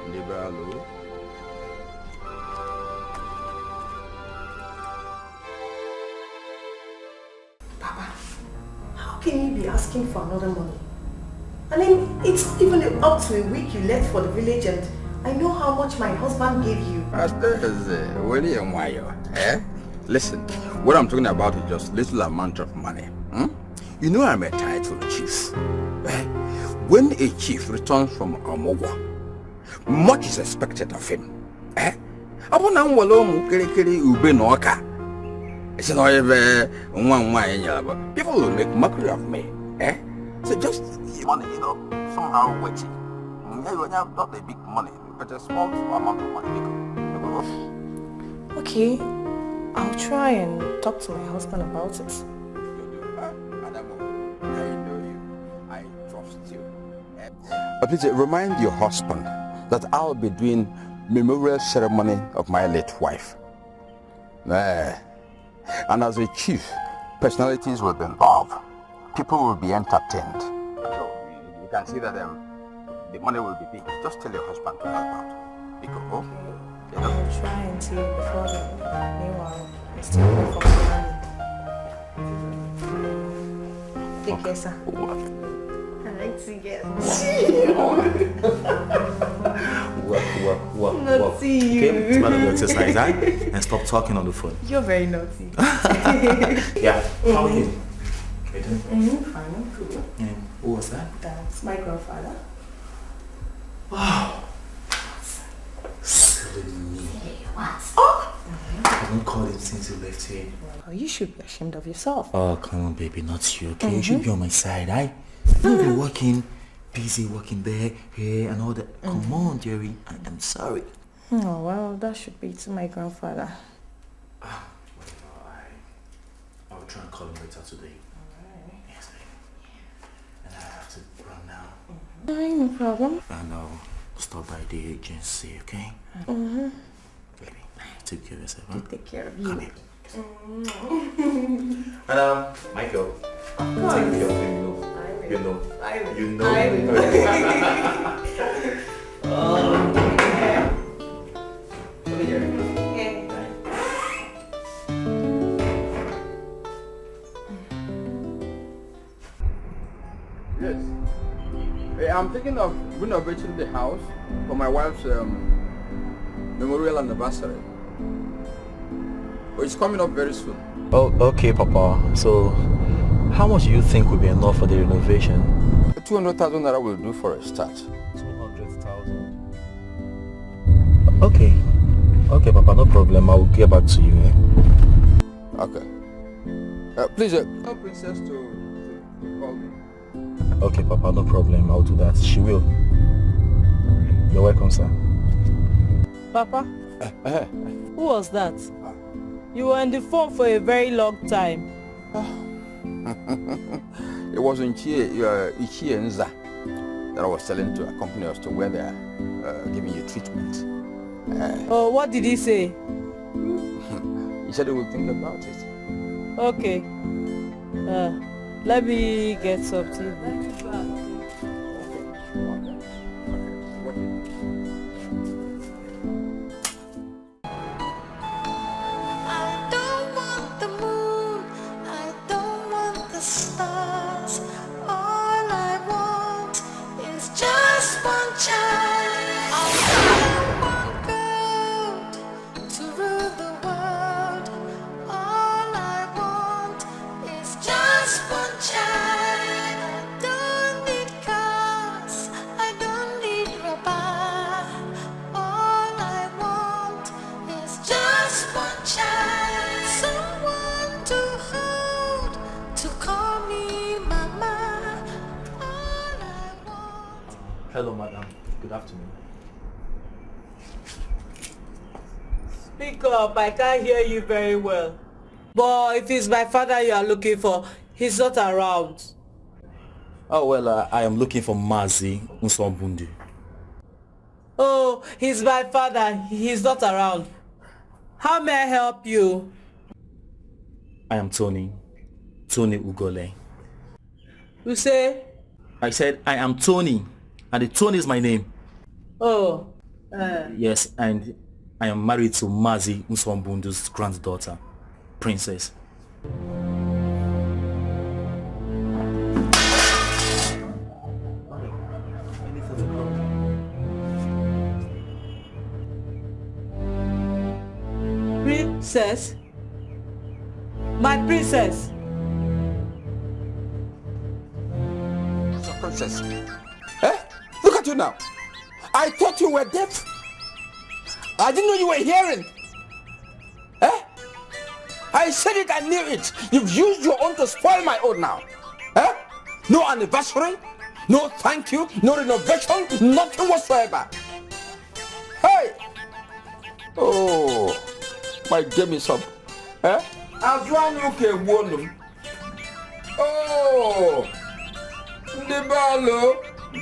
Libalo. Papa, how can you be asking for another money? I mean, it's even up to a week you left for the village and I know how much my husband gave you. Listen, what I'm talking about is just little amount of money. You know I'm a titled chief. When a chief returns from Amogwa, much is expected of him. People will make mockery of me. So just money, somehow waiting. Not a big money, but a small amount of money. Okay, I'll try and talk to my husband about it. I trust you. But please remind your husband that I'll be doing memorial ceremony of my late wife. And as a chief, personalities will be involved. People will be entertained. So you can see that the money will be big. Just tell your husband to help out. Because, I'll try and see it before then. Meanwhile, I'm still waiting for money. Take care, sir. I like to get Work. Naughty you. Okay, it's part of the exercise, right? And stop talking on the phone. You're very naughty. Yeah, how are you? Fine, I'm cool. Yeah. Who was that? That's my grandfather. Wow. Silly me. What? I haven't called him since you left here. Well, you should be ashamed of yourself. Oh, come on, baby, not you, okay? You should be on my side, right? You'll be working, busy working there, here, and all that. Come on, Jerry, I'm sorry. Oh, well, that should be to my grandfather. I'll try and call him later today. Alright. Yes, baby. And I have to run now. No problem. And I'll stop by the agency, okay? Baby, take care of yourself, huh? Take care of you. Come here. And Michael, take care of him, you know. I will. You know. Over here. yes. I'm thinking of renovating the house for my wife's memorial anniversary. It's coming up very soon. Oh, okay, Papa. So, how much do you think will be enough for the renovation? 200,000 naira will do for a start. 200,000. Okay. Okay, Papa, no problem. I will get back to you. Okay. Please, tell Princess to call me. Okay, Papa, no problem. I'll do that. She will. You're welcome, sir. Papa? Who was that? You were on the phone for a very long time. It was Ichie Nza that I was telling to accompany us to where they are giving you treatment. Oh, what did he say? He said he will think about it. Okay. Let me get something. Hello, madam. Good afternoon. Speak up, I can't hear you very well. But if it's my father you are looking for, he's not around. Oh, well, I am looking for Mazi Unsombundu. Oh, he's my father. He's not around. How may I help you? I am Tony Ugole. You say? I said I am Tony, and the Tony is my name. Oh. Yes, and I am married to Mazi Unsombundu's granddaughter, Princess. Princess? My princess? Princess. Look at you now. I thought you were deaf. I didn't know you were hearing. I said it, I knew it. You've used your own to spoil my own now. No anniversary, no thank you, no renovation, nothing whatsoever. Hey! Oh, my James up. Eh? As one okay woman. Oh, the ballo. I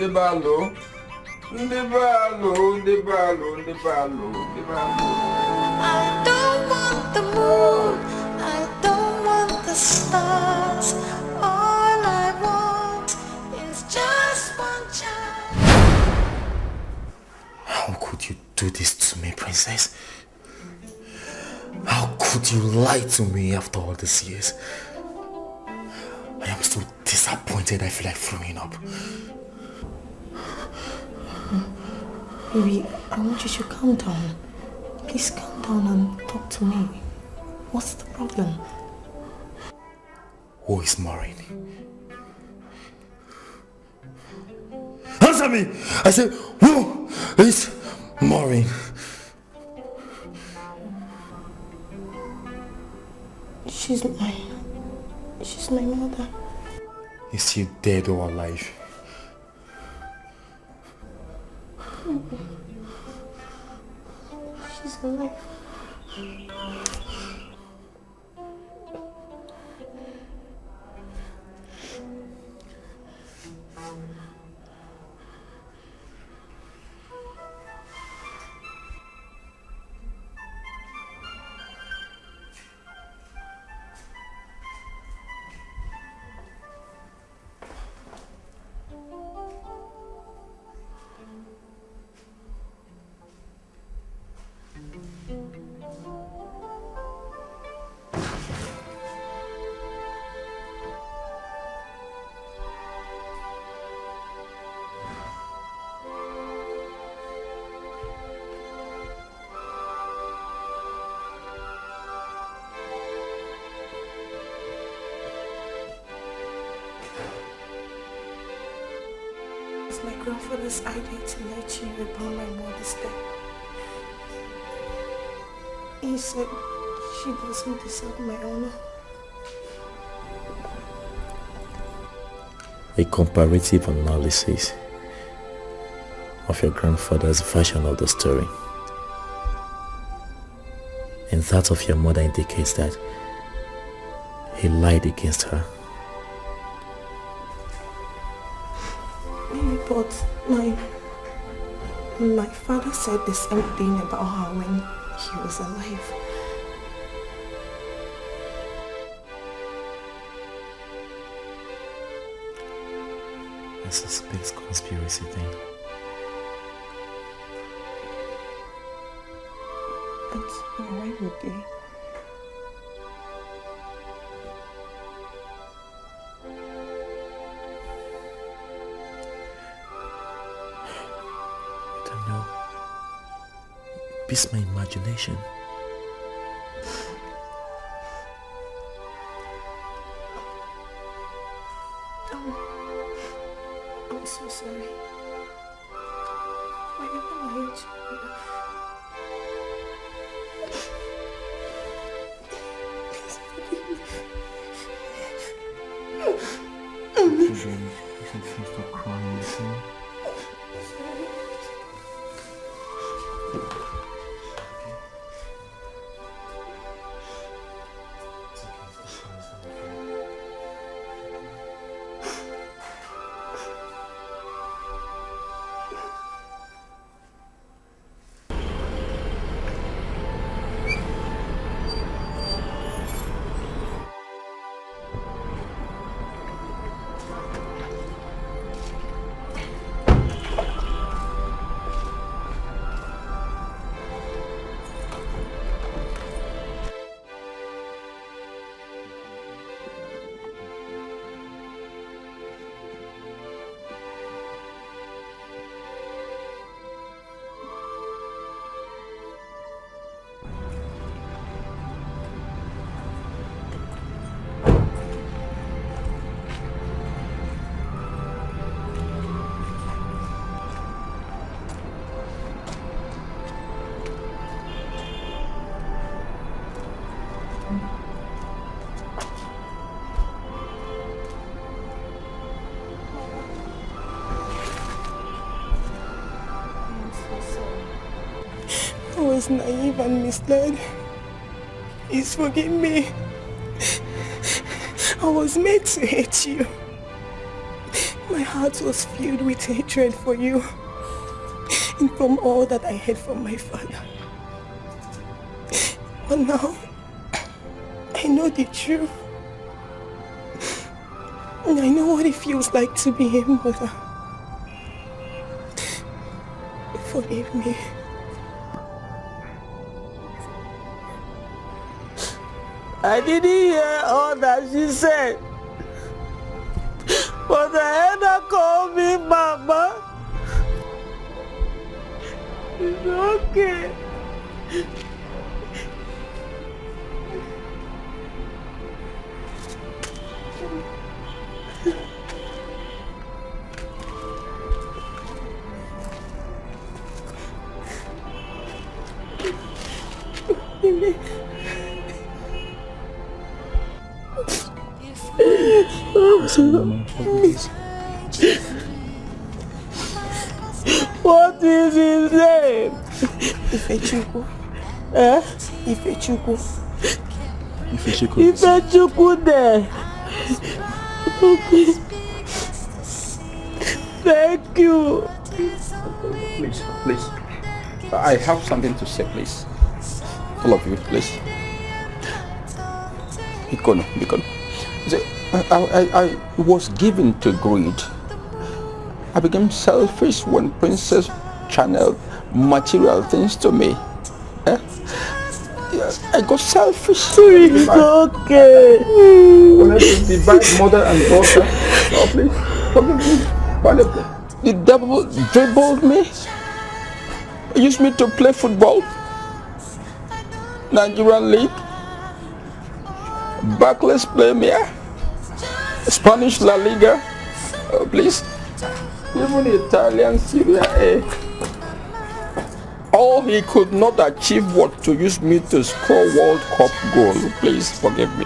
don't want the moon, I don't want the stars. All I want is just one child. How could you do this to me, princess? How could you lie to me after all these years? I am so disappointed, I feel like throwing up. Baby, I want you to calm down. Please calm down and talk to me. What's the problem? Who is Maureen? Answer me! I said, who is Maureen? She's my mother. Is she dead or alive? She's alive. It's my grandfather's idea to let you upon my mother's death. He said she doesn't deserve my honor. A comparative analysis of your grandfather's version of the story and that of your mother indicates that he lied against her. But my father said the same thing about her when he was alive. I suspect conspiracy thing. But why would they? Beats my imagination. I'm so sorry. Whatever I lied to you. Please forgive me. Stop crying, listen. I was naive and misled. Please forgive me. I was made to hate you. My heart was filled with hatred for you and from all that I heard from my father. But now, I know the truth. And I know what it feels like to be a mother. Forgive me. I didn't hear all that she said. But I heard her call me Mama. It's okay. What is his name? Ifechukwu. Eh? Ifechukwu. Ifechukwu there. Okay. Thank you. Please, please. I have something to say, please. All of you, please. Bikono. I was given to greed. I became selfish when Princess channeled material things to me. I got selfish. It's okay. When I divide mother and daughter, oh, please, forgive me. The devil dribbled me, used me to play football, Nigerian League, Barclays Premier, Spanish La Liga, oh, please, even Italian Serie A. All he could not achieve was to use me to score World Cup goal. Please forgive me.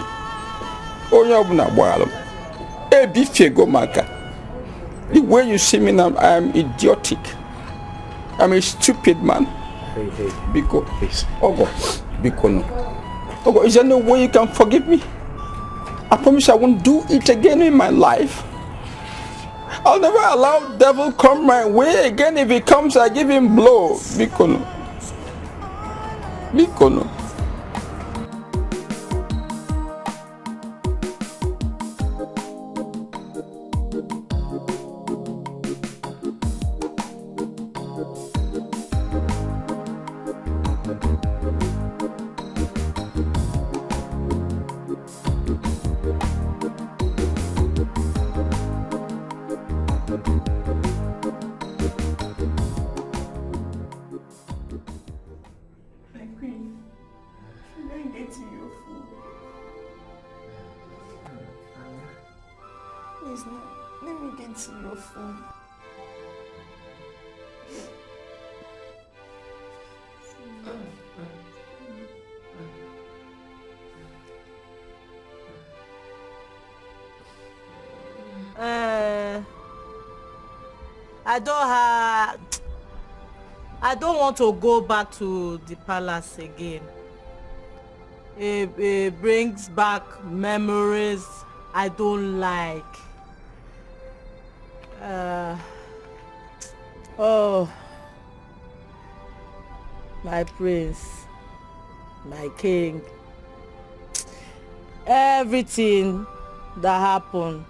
The way you see me now, I am idiotic. I'm a stupid man. Hey, Biko, please. Ogo, Biko, no. Ogo, is there no way you can forgive me? I promise I won't do it again in my life. I'll never allow devil come my way again. If he comes, I give him blow. Biko, no. Biko, no. I don't want to go back to the palace again. It brings back memories I don't like. Oh, my prince, my king, everything that happened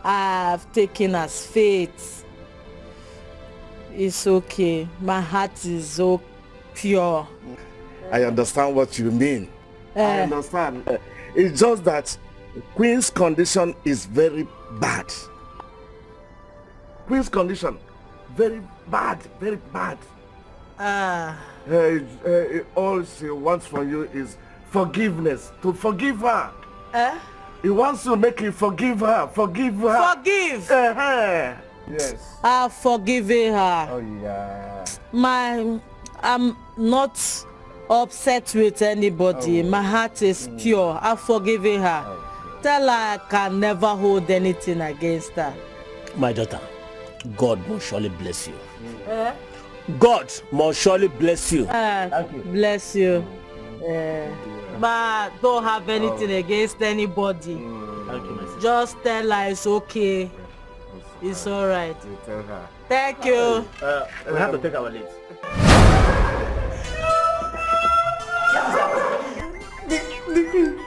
I have taken as fate. It's okay. My heart is so pure. I understand what you mean. I understand. It's just that Queen's condition is very bad. Queen's condition, very bad, very bad. All she wants from you is forgiveness. To forgive her. He wants to make you forgive her. Forgive her. Forgive? Yes. I've forgiven her. Oh yeah. I'm not upset with anybody. My heart is pure. I've forgiven her. Tell her I can never hold anything against her. My daughter, God will surely bless you. God will surely bless you. Thank you. Bless you. But don't have anything against anybody. Thank you, my sister. Just tell her it's okay. It's alright. You tell her. Thank you. We have to take our leave. Dikeh,